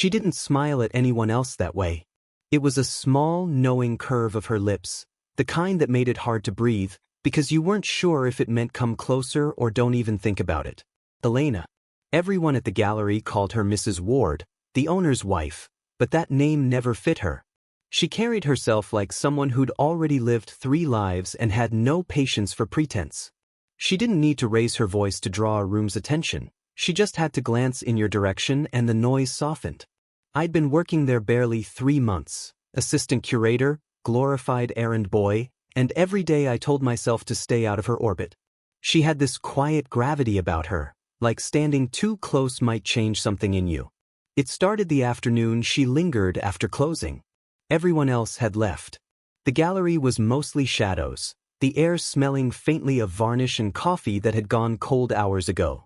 She didn't smile at anyone else that way. It was a small, knowing curve of her lips, the kind that made it hard to breathe, because you weren't sure if it meant come closer or don't even think about it. Elena. Everyone at the gallery called her Mrs. Ward, the owner's wife, but that name never fit her. She carried herself like someone who'd already lived 3 lives and had no patience for pretense. She didn't need to raise her voice to draw a room's attention. She just had to glance in your direction and the noise softened. I'd been working there barely 3 months, assistant curator, glorified errand boy, and every day I told myself to stay out of her orbit. She had this quiet gravity about her, like standing too close might change something in you. It started the afternoon she lingered after closing. Everyone else had left. The gallery was mostly shadows, the air smelling faintly of varnish and coffee that had gone cold hours ago.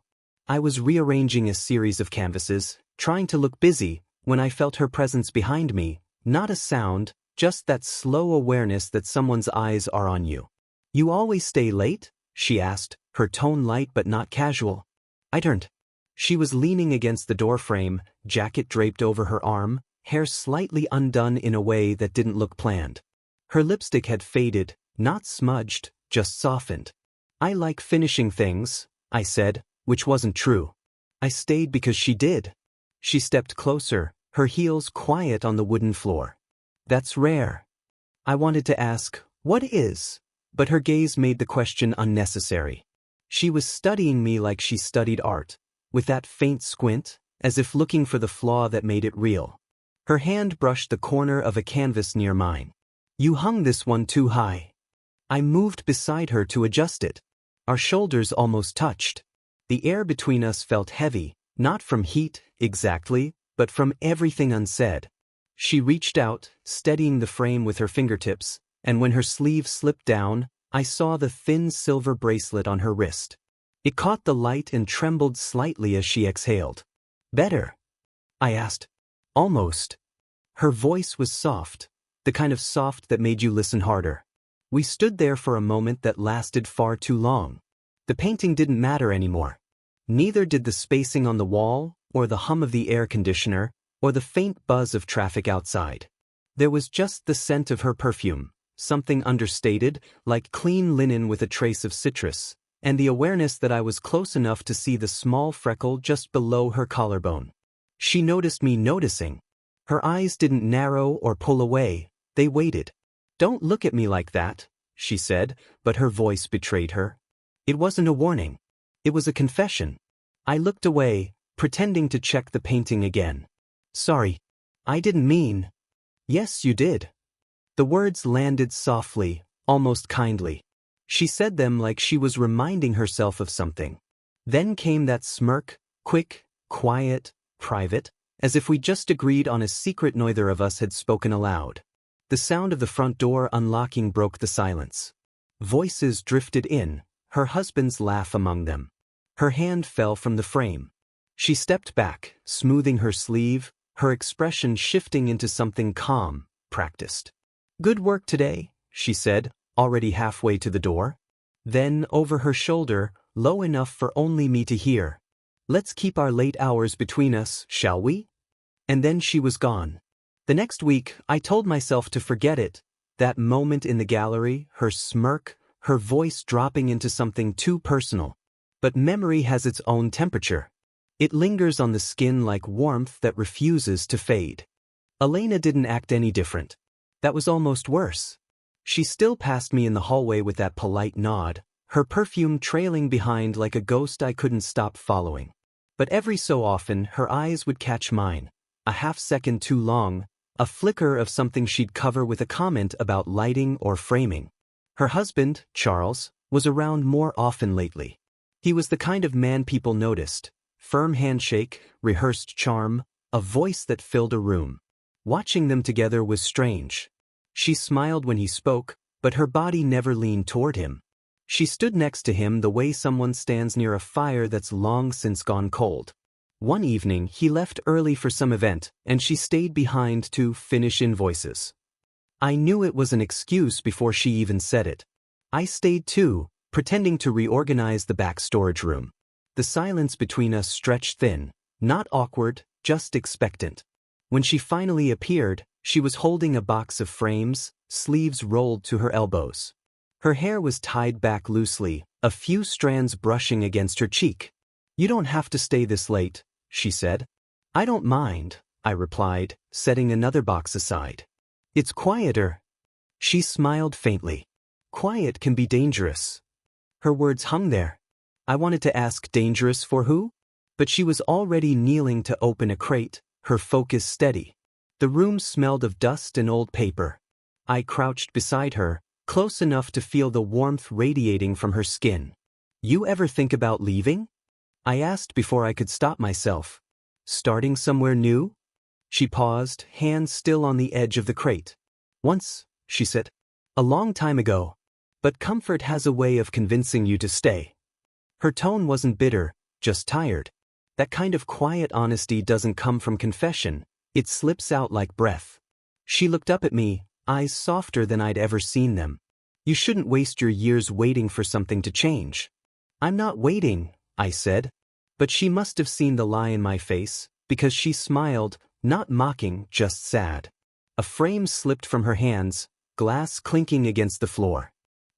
I was rearranging a series of canvases, trying to look busy, when I felt her presence behind me, not a sound, just that slow awareness that someone's eyes are on you. "You always stay late?" she asked, her tone light but not casual. I turned. She was leaning against the doorframe, jacket draped over her arm, hair slightly undone in a way that didn't look planned. Her lipstick had faded, not smudged, just softened. "I like finishing things," I said, which wasn't true. I stayed because she did. She stepped closer, her heels quiet on the wooden floor. "That's rare." I wanted to ask, "What is?" but her gaze made the question unnecessary. She was studying me like she studied art, with that faint squint, as if looking for the flaw that made it real. Her hand brushed the corner of a canvas near mine. "You hung this one too high." I moved beside her to adjust it. Our shoulders almost touched. The air between us felt heavy, not from heat, exactly, but from everything unsaid. She reached out, steadying the frame with her fingertips, and when her sleeve slipped down, I saw the thin silver bracelet on her wrist. It caught the light and trembled slightly as she exhaled. "Better?" I asked. "Almost." Her voice was soft, the kind of soft that made you listen harder. We stood there for a moment that lasted far too long. The painting didn't matter anymore. Neither did the spacing on the wall, or the hum of the air conditioner, or the faint buzz of traffic outside. There was just the scent of her perfume, something understated, like clean linen with a trace of citrus, and the awareness that I was close enough to see the small freckle just below her collarbone. She noticed me noticing. Her eyes didn't narrow or pull away, they waited. "Don't look at me like that," she said, but her voice betrayed her. It wasn't a warning. It was a confession. I looked away, pretending to check the painting again. "Sorry. I didn't mean." "Yes, you did." The words landed softly, almost kindly. She said them like she was reminding herself of something. Then came that smirk, quick, quiet, private, as if we just agreed on a secret neither of us had spoken aloud. The sound of the front door unlocking broke the silence. Voices drifted in, her husband's laugh among them. Her hand fell from the frame. She stepped back, smoothing her sleeve, her expression shifting into something calm, practiced. "Good work today," she said, already halfway to the door. Then, over her shoulder, low enough for only me to hear, "Let's keep our late hours between us, shall we?" And then she was gone. The next week, I told myself to forget it. That moment in the gallery, her smirk, her voice dropping into something too personal. But memory has its own temperature. It lingers on the skin like warmth that refuses to fade. Elena didn't act any different. That was almost worse. She still passed me in the hallway with that polite nod, her perfume trailing behind like a ghost I couldn't stop following. But every so often, her eyes would catch mine, a half-second too long, a flicker of something she'd cover with a comment about lighting or framing. Her husband, Charles, was around more often lately. He was the kind of man people noticed. Firm handshake, rehearsed charm, a voice that filled a room. Watching them together was strange. She smiled when he spoke, but her body never leaned toward him. She stood next to him the way someone stands near a fire that's long since gone cold. One evening, he left early for some event, and she stayed behind to finish invoices. I knew it was an excuse before she even said it. I stayed too, pretending to reorganize the back storage room. The silence between us stretched thin, not awkward, just expectant. When she finally appeared, she was holding a box of frames, sleeves rolled to her elbows. Her hair was tied back loosely, a few strands brushing against her cheek. "You don't have to stay this late," she said. "I don't mind," I replied, setting another box aside. "It's quieter." She smiled faintly. "Quiet can be dangerous." Her words hung there. I wanted to ask, dangerous for who? But she was already kneeling to open a crate, her focus steady. The room smelled of dust and old paper. I crouched beside her, close enough to feel the warmth radiating from her skin. "You ever think about leaving?" I asked before I could stop myself. "Starting somewhere new?" She paused, hands still on the edge of the crate. "Once," she said. "A long time ago. But comfort has a way of convincing you to stay." Her tone wasn't bitter, just tired. That kind of quiet honesty doesn't come from confession, it slips out like breath. She looked up at me, eyes softer than I'd ever seen them. "You shouldn't waste your years waiting for something to change." "I'm not waiting," I said. But she must have seen the lie in my face, because she smiled, not mocking, just sad. A frame slipped from her hands, glass clinking against the floor.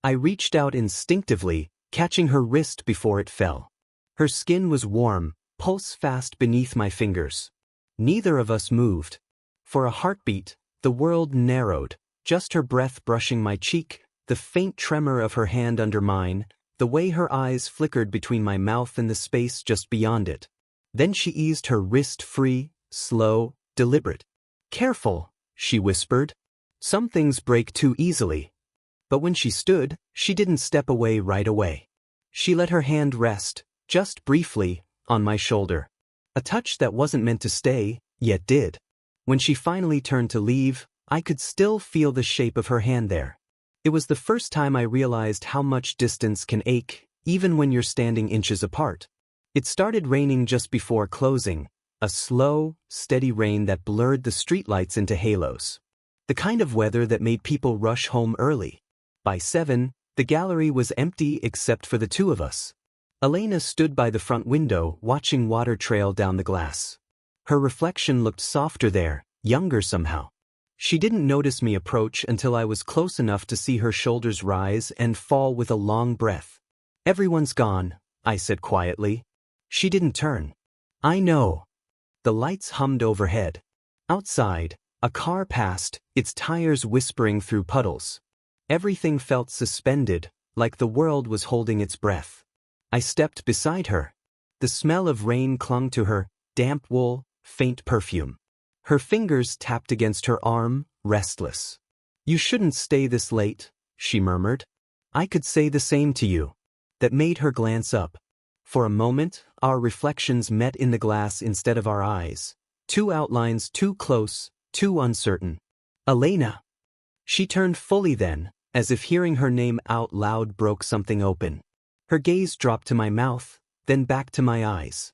I reached out instinctively, catching her wrist before it fell. Her skin was warm, pulse fast beneath my fingers. Neither of us moved. For a heartbeat, the world narrowed, just her breath brushing my cheek, the faint tremor of her hand under mine, the way her eyes flickered between my mouth and the space just beyond it. Then she eased her wrist free, slow, deliberate. "Careful," she whispered. "Some things break too easily." But when she stood, she didn't step away right away. She let her hand rest, just briefly, on my shoulder. A touch that wasn't meant to stay, yet did. When she finally turned to leave, I could still feel the shape of her hand there. It was the first time I realized how much distance can ache, even when you're standing inches apart. It started raining just before closing, a slow, steady rain that blurred the streetlights into halos. The kind of weather that made people rush home early. By 7, the gallery was empty except for the two of us. Elena stood by the front window, watching water trail down the glass. Her reflection looked softer there, younger somehow. She didn't notice me approach until I was close enough to see her shoulders rise and fall with a long breath. "Everyone's gone," I said quietly. She didn't turn. "I know." The lights hummed overhead. Outside, a car passed, its tires whispering through puddles. Everything felt suspended, like the world was holding its breath. I stepped beside her. The smell of rain clung to her, damp wool, faint perfume. Her fingers tapped against her arm, restless. "You shouldn't stay this late," she murmured. "I could say the same to you." That made her glance up. For a moment, our reflections met in the glass instead of our eyes. Two outlines too close, too uncertain. "Elena." She turned fully then, as if hearing her name out loud broke something open. Her gaze dropped to my mouth, then back to my eyes.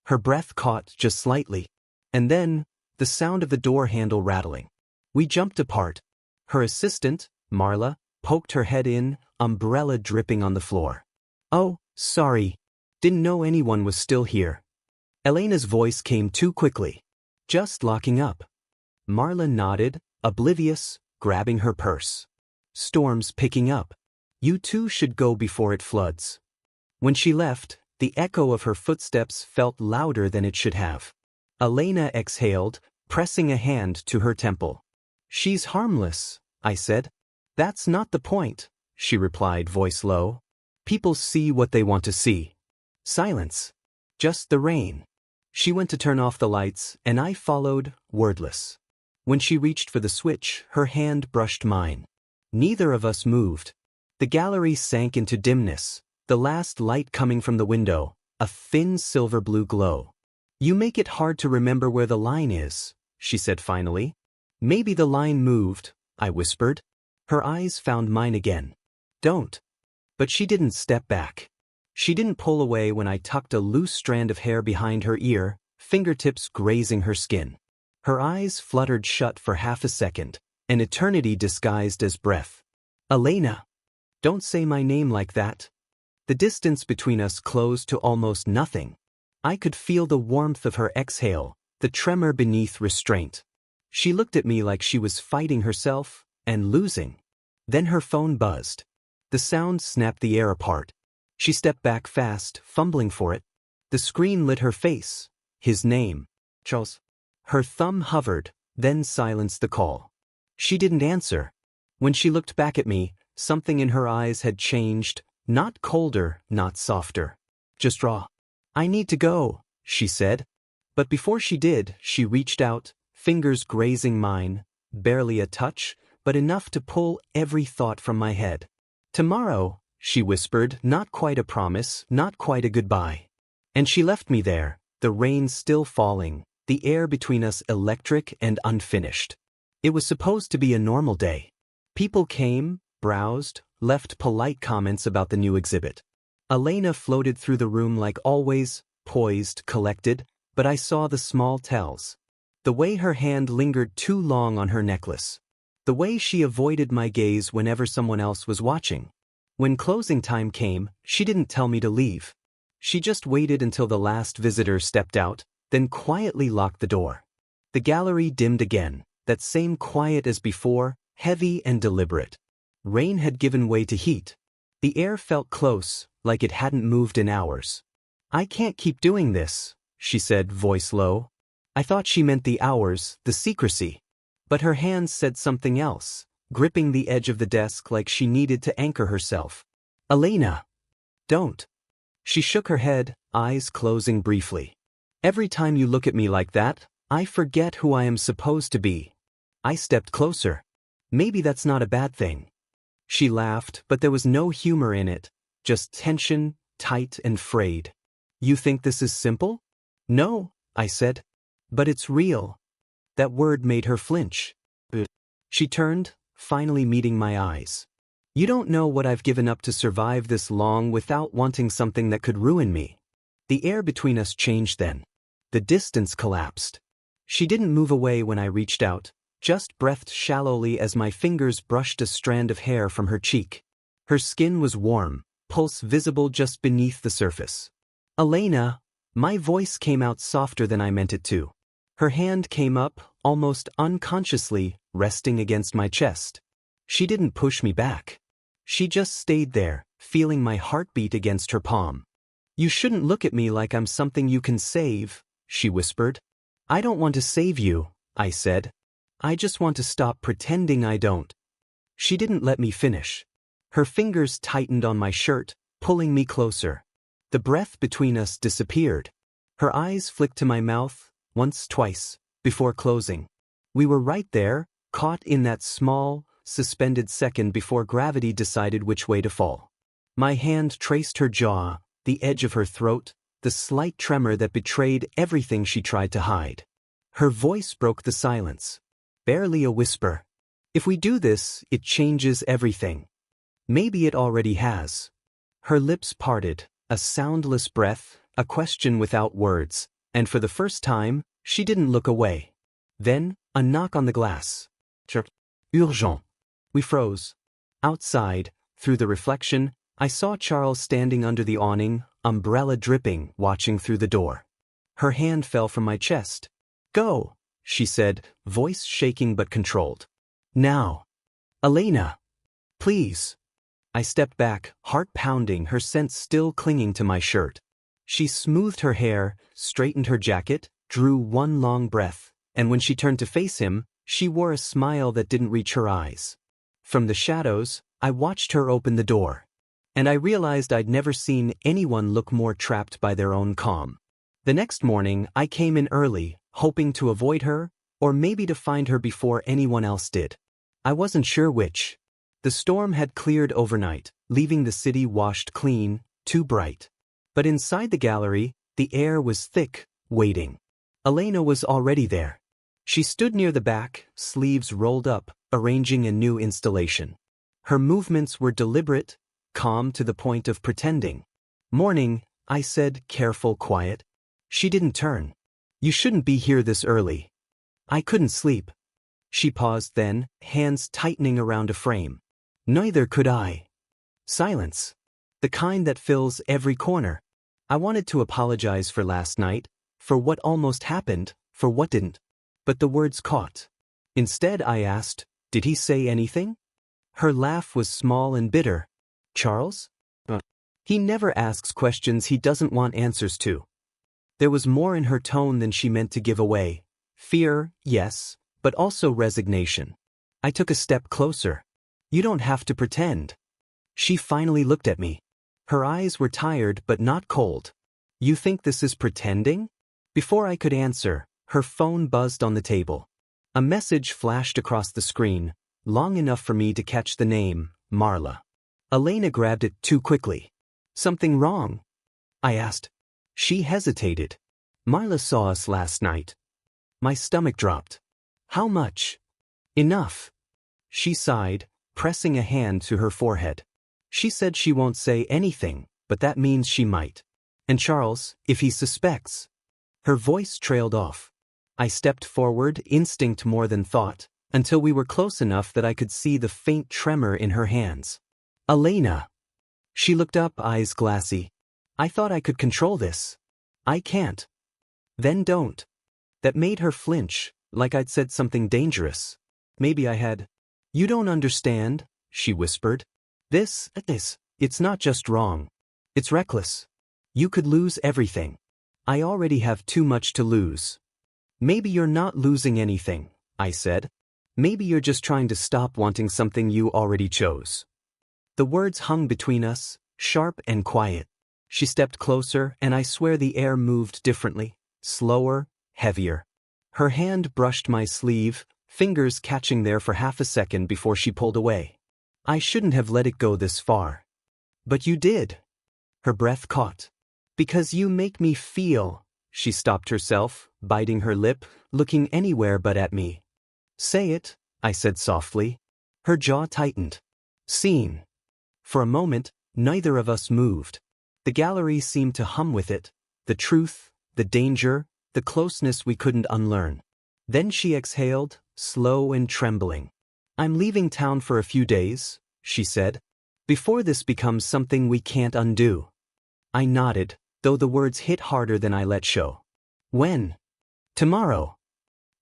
Her breath caught just slightly. And then, the sound of the door handle rattling. We jumped apart. Her assistant, Marla, poked her head in, umbrella dripping on the floor. "Oh, sorry. Didn't know anyone was still here." Elena's voice came too quickly. "Just locking up." Marla nodded, oblivious, grabbing her purse. "Storm's picking up. You two should go before it floods." When she left, the echo of her footsteps felt louder than it should have. Elena exhaled, pressing a hand to her temple. "She's harmless," I said. "That's not the point," she replied, voice low. "People see what they want to see." Silence. Just the rain. She went to turn off the lights, and I followed, wordless. When she reached for the switch, her hand brushed mine. Neither of us moved. The gallery sank into dimness, the last light coming from the window, a thin silver-blue glow. "You make it hard to remember where the line is," she said finally. "Maybe the line moved," I whispered. Her eyes found mine again. "Don't." But she didn't step back. She didn't pull away when I tucked a loose strand of hair behind her ear, fingertips grazing her skin. Her eyes fluttered shut for half a second, an eternity disguised as breath. "Elena." "Don't say my name like that." The distance between us closed to almost nothing. I could feel the warmth of her exhale, the tremor beneath restraint. She looked at me like she was fighting herself and losing. Then her phone buzzed. The sound snapped the air apart. She stepped back fast, fumbling for it. The screen lit her face. His name. Charles. Her thumb hovered, then silenced the call. She didn't answer. When she looked back at me, something in her eyes had changed, not colder, not softer. Just raw. I need to go, she said. But before she did, she reached out, fingers grazing mine, barely a touch, but enough to pull every thought from my head. Tomorrow, she whispered, not quite a promise, not quite a goodbye. And she left me there, the rain still falling, the air between us electric and unfinished. It was supposed to be a normal day. People came, browsed, left polite comments about the new exhibit. Elena floated through the room like always, poised, collected, but I saw the small tells. The way her hand lingered too long on her necklace. The way she avoided my gaze whenever someone else was watching. When closing time came, she didn't tell me to leave. She just waited until the last visitor stepped out, then quietly locked the door. The gallery dimmed again, that same quiet as before, heavy and deliberate. Rain had given way to heat. The air felt close, like it hadn't moved in hours. I can't keep doing this, she said, voice low. I thought she meant the hours, the secrecy. But her hands said something else, gripping the edge of the desk like she needed to anchor herself. Elena! Don't. She shook her head, eyes closing briefly. Every time you look at me like that, I forget who I am supposed to be. I stepped closer. Maybe that's not a bad thing. She laughed, but there was no humor in it, just tension, tight and frayed. You think this is simple? No, I said. But it's real. That word made her flinch. She turned, finally meeting my eyes. You don't know what I've given up to survive this long without wanting something that could ruin me. The air between us changed then. The distance collapsed. She didn't move away when I reached out, just breathed shallowly as my fingers brushed a strand of hair from her cheek. Her skin was warm, pulse visible just beneath the surface. Elena, my voice came out softer than I meant it to. Her hand came up, almost unconsciously, resting against my chest. She didn't push me back. She just stayed there, feeling my heartbeat against her palm. You shouldn't look at me like I'm something you can save, she whispered. I don't want to save you, I said. I just want to stop pretending I don't. She didn't let me finish. Her fingers tightened on my shirt, pulling me closer. The breath between us disappeared. Her eyes flicked to my mouth, once, twice, before closing. We were right there, caught in that small, suspended second before gravity decided which way to fall. My hand traced her jaw, the edge of her throat, the slight tremor that betrayed everything she tried to hide. Her voice broke the silence. Barely a whisper. If we do this, it changes everything. Maybe it already has. Her lips parted, a soundless breath, a question without words, and for the first time, she didn't look away. Then, a knock on the glass. Urgent. We froze. Outside, through the reflection, I saw Charles standing under the awning, umbrella dripping, watching through the door. Her hand fell from my chest. Go, she said, voice shaking but controlled. Now. Elena. Please. I stepped back, heart pounding, her scent still clinging to my shirt. She smoothed her hair, straightened her jacket, drew one long breath, and when she turned to face him, she wore a smile that didn't reach her eyes. From the shadows, I watched her open the door. And I realized I'd never seen anyone look more trapped by their own calm. The next morning, I came in early, hoping to avoid her, or maybe to find her before anyone else did. I wasn't sure which. The storm had cleared overnight, leaving the city washed clean, too bright. But inside the gallery, the air was thick, waiting. Elena was already there. She stood near the back, sleeves rolled up, arranging a new installation. Her movements were deliberate, calm to the point of pretending. Morning, I said, careful, quiet. She didn't turn. You shouldn't be here this early. I couldn't sleep. She paused then, hands tightening around a frame. Neither could I. Silence. The kind that fills every corner. I wanted to apologize for last night, for what almost happened, For what didn't? But the words caught. Instead, I asked, "Did he say anything?" Her laugh was small and bitter. "Charles? He never asks questions he doesn't want answers to." There was more in her tone than she meant to give away. Fear, yes, but also resignation. I took a step closer. "You don't have to pretend." She finally looked at me. Her eyes were tired but not cold. "You think this is pretending?" Before I could answer, her phone buzzed on the table. A message flashed across the screen, long enough for me to catch the name, Marla. Elena grabbed it too quickly. "Something wrong?" I asked. She hesitated. "Marla saw us last night." My stomach dropped. "How much?" "Enough." She sighed, pressing a hand to her forehead. "She said she won't say anything, but that means she might. And Charles, if he suspects." Her voice trailed off. I stepped forward, instinct more than thought, until we were close enough that I could see the faint tremor in her hands. "Elena." She looked up, eyes glassy. "I thought I could control this." "I can't." "Then don't." That made her flinch, like I'd said something dangerous. Maybe I had. "You don't understand," she whispered. This, it's not just wrong. It's reckless. You could lose everything. I already have too much to lose." "Maybe you're not losing anything," I said. "Maybe you're just trying to stop wanting something you already chose." The words hung between us, sharp and quiet. She stepped closer, and I swear the air moved differently, slower, heavier. Her hand brushed my sleeve, fingers catching there for half a second before she pulled away. "I shouldn't have let it go this far." "But you did." Her breath caught. "Because you make me feel." She stopped herself, biting her lip, looking anywhere but at me. "Say it," I said softly. Her jaw tightened. "Seen." For a moment, neither of us moved. The gallery seemed to hum with it, the truth, the danger, the closeness we couldn't unlearn. Then she exhaled, slow and trembling. "I'm leaving town for a few days," she said, "before this becomes something we can't undo." I nodded, though the words hit harder than I let show. "When?" "Tomorrow."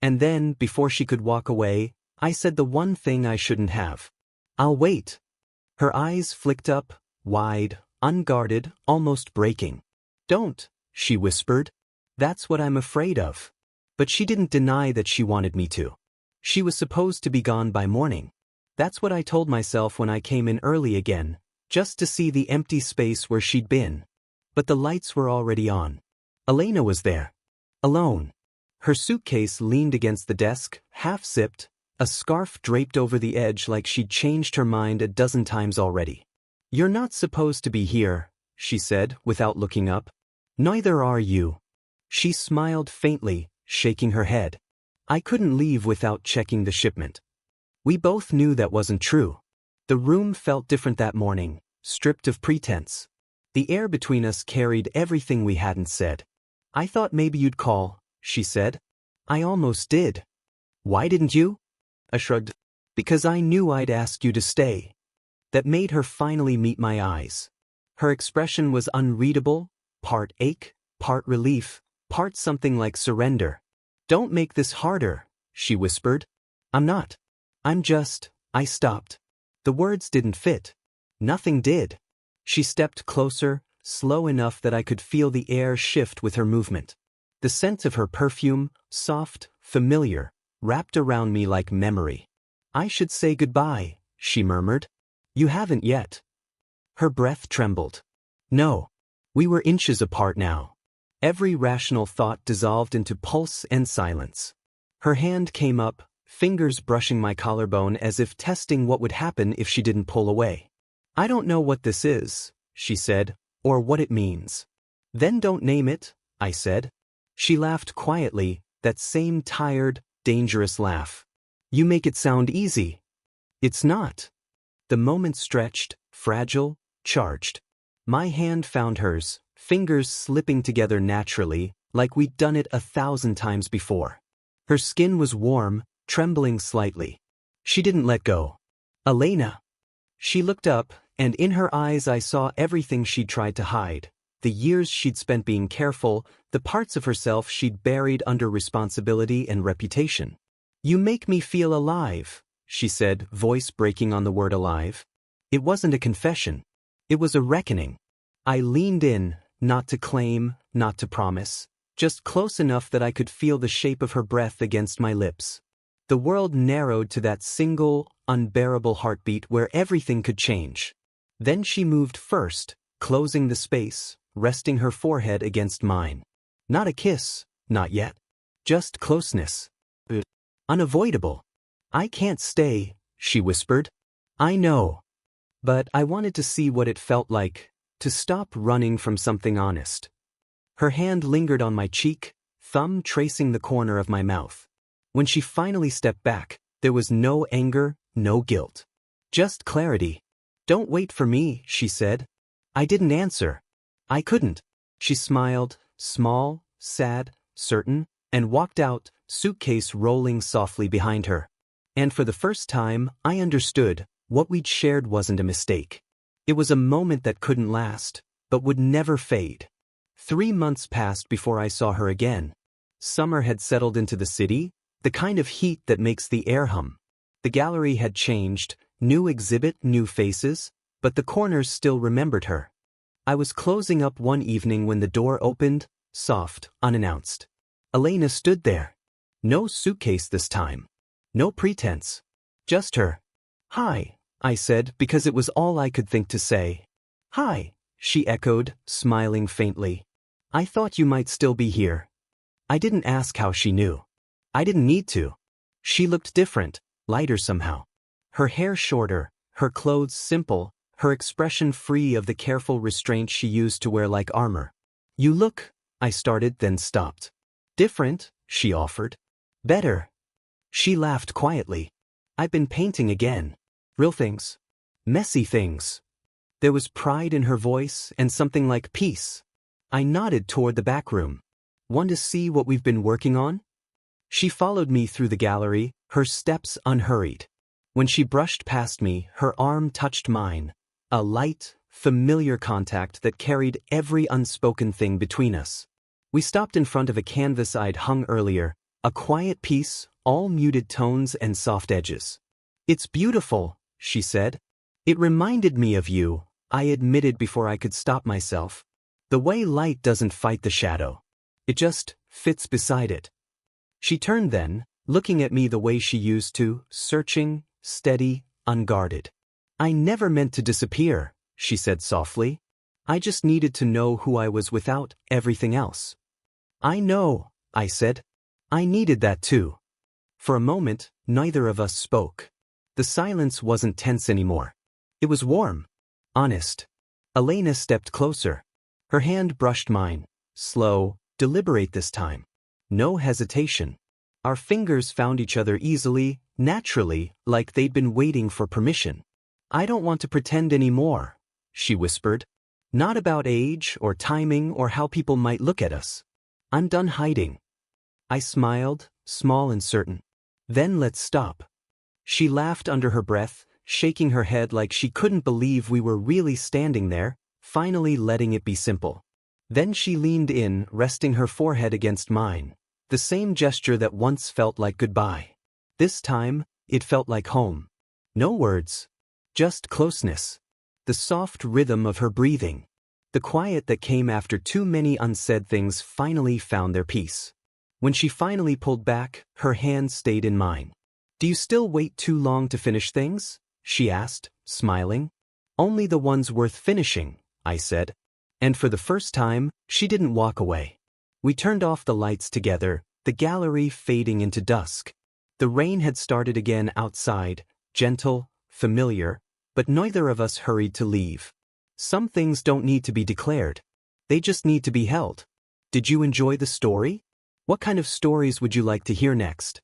And then, before she could walk away, I said the one thing I shouldn't have. "I'll wait." Her eyes flicked up, wide, unguarded, almost breaking. "Don't," she whispered. "That's what I'm afraid of." But she didn't deny that she wanted me to. She was supposed to be gone by morning. That's what I told myself when I came in early again, just to see the empty space where she'd been. But the lights were already on. Elena was there. Alone. Her suitcase leaned against the desk, half-zipped, a scarf draped over the edge like she'd changed her mind a dozen times already. "You're not supposed to be here," she said, without looking up. "Neither are you." She smiled faintly, shaking her head. "I couldn't leave without checking the shipment." We both knew that wasn't true. The room felt different that morning, stripped of pretense. The air between us carried everything we hadn't said. "I thought maybe you'd call," she said. "I almost did." "Why didn't you?" I shrugged. "Because I knew I'd ask you to stay." That made her finally meet my eyes. Her expression was unreadable, part ache, part relief, part something like surrender. "Don't make this harder," she whispered. "I'm not. I'm just." I stopped. The words didn't fit. Nothing did. She stepped closer, slow enough that I could feel the air shift with her movement. The scent of her perfume, soft, familiar, wrapped around me like memory. "I should say goodbye," she murmured. "You haven't yet." Her breath trembled. "No." We were inches apart now. Every rational thought dissolved into pulse and silence. Her hand came up, fingers brushing my collarbone as if testing what would happen if she didn't pull away. "I don't know what this is," she said, "or what it means." "Then don't name it," I said. She laughed quietly, that same tired, dangerous laugh. "You make it sound easy." "It's not." The moment stretched, fragile, charged. My hand found hers, fingers slipping together naturally, like we'd done it 1,000 times before. Her skin was warm, trembling slightly. She didn't let go. "Elena." She looked up, and in her eyes I saw everything she'd tried to hide. the years she'd spent being careful, the parts of herself she'd buried under responsibility and reputation. "You make me feel alive," she said, voice breaking on the word alive. It wasn't a confession. It was a reckoning. I leaned in, not to claim, not to promise, just close enough that I could feel the shape of her breath against my lips. The world narrowed to that single, unbearable heartbeat where everything could change. Then she moved first, closing the space, resting her forehead against mine. Not a kiss, not yet. Just closeness. Unavoidable. "I can't stay," she whispered. "I know. But I wanted to see what it felt like, to stop running from something honest." Her hand lingered on my cheek, thumb tracing the corner of my mouth. When she finally stepped back, there was no anger, no guilt. Just clarity. "Don't wait for me," she said. I didn't answer. I couldn't. She smiled, small, sad, certain, and walked out, suitcase rolling softly behind her. And for the first time, I understood, what we'd shared wasn't a mistake. It was a moment that couldn't last, but would never fade. 3 months passed before I saw her again. Summer had settled into the city, the kind of heat that makes the air hum. The gallery had changed, new exhibit, new faces, but the corners still remembered her. I was closing up one evening when the door opened, soft, unannounced. Elena stood there. No suitcase this time. No pretense. Just her. "Hi," I said, because it was all I could think to say. "Hi," she echoed, smiling faintly. "I thought you might still be here." I didn't ask how she knew. I didn't need to. She looked different, lighter somehow. Her hair shorter, her clothes simple, her expression free of the careful restraint she used to wear like armor. "You look," I started, then stopped. "Different," she offered. "Better." She laughed quietly. "I've been painting again. Real things. Messy things." There was pride in her voice and something like peace. I nodded toward the back room. "Want to see what we've been working on?" She followed me through the gallery, her steps unhurried. When she brushed past me, her arm touched mine. A light, familiar contact that carried every unspoken thing between us. We stopped in front of a canvas I'd hung earlier, a quiet piece, all muted tones and soft edges. "It's beautiful," she said. "It reminded me of you," I admitted before I could stop myself. "The way light doesn't fight the shadow. It just fits beside it." She turned then, looking at me the way she used to, searching, steady, unguarded. "I never meant to disappear," she said softly. "I just needed to know who I was without everything else." "I know," I said. "I needed that too." For a moment, neither of us spoke. The silence wasn't tense anymore. It was warm. Honest. Elena stepped closer. Her hand brushed mine. Slow, deliberate this time. No hesitation. Our fingers found each other easily, naturally, like they'd been waiting for permission. "I don't want to pretend anymore," she whispered. "Not about age or timing or how people might look at us. I'm done hiding." I smiled, small and certain. "Then let's stop." She laughed under her breath, shaking her head like she couldn't believe we were really standing there, finally letting it be simple. Then she leaned in, resting her forehead against mine. The same gesture that once felt like goodbye. This time, it felt like home. No words. Just closeness. The soft rhythm of her breathing. The quiet that came after too many unsaid things finally found their peace. When she finally pulled back, her hand stayed in mine. "Do you still wait too long to finish things?" she asked, smiling. "Only the ones worth finishing," I said. And for the first time, she didn't walk away. We turned off the lights together, the gallery fading into dusk. The rain had started again outside, gentle, familiar, but neither of us hurried to leave. Some things don't need to be declared. They just need to be held. Did you enjoy the story? What kind of stories would you like to hear next?